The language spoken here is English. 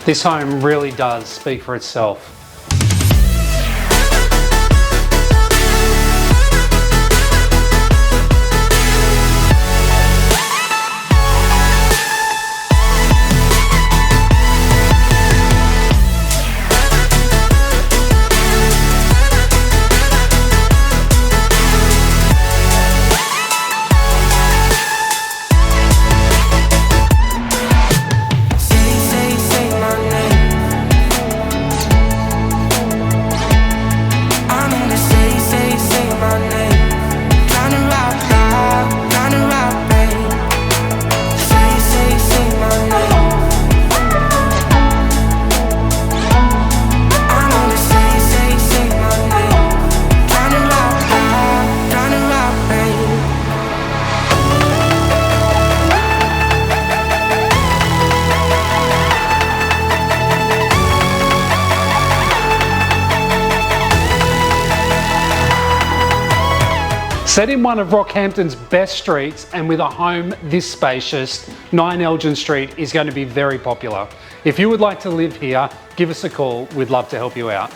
This home really does speak for itself. Set in one of Rockhampton's best streets and with a home this spacious, 9 Elgin Street is going to be very popular. If you would like to live here, give us a call. We'd love to help you out.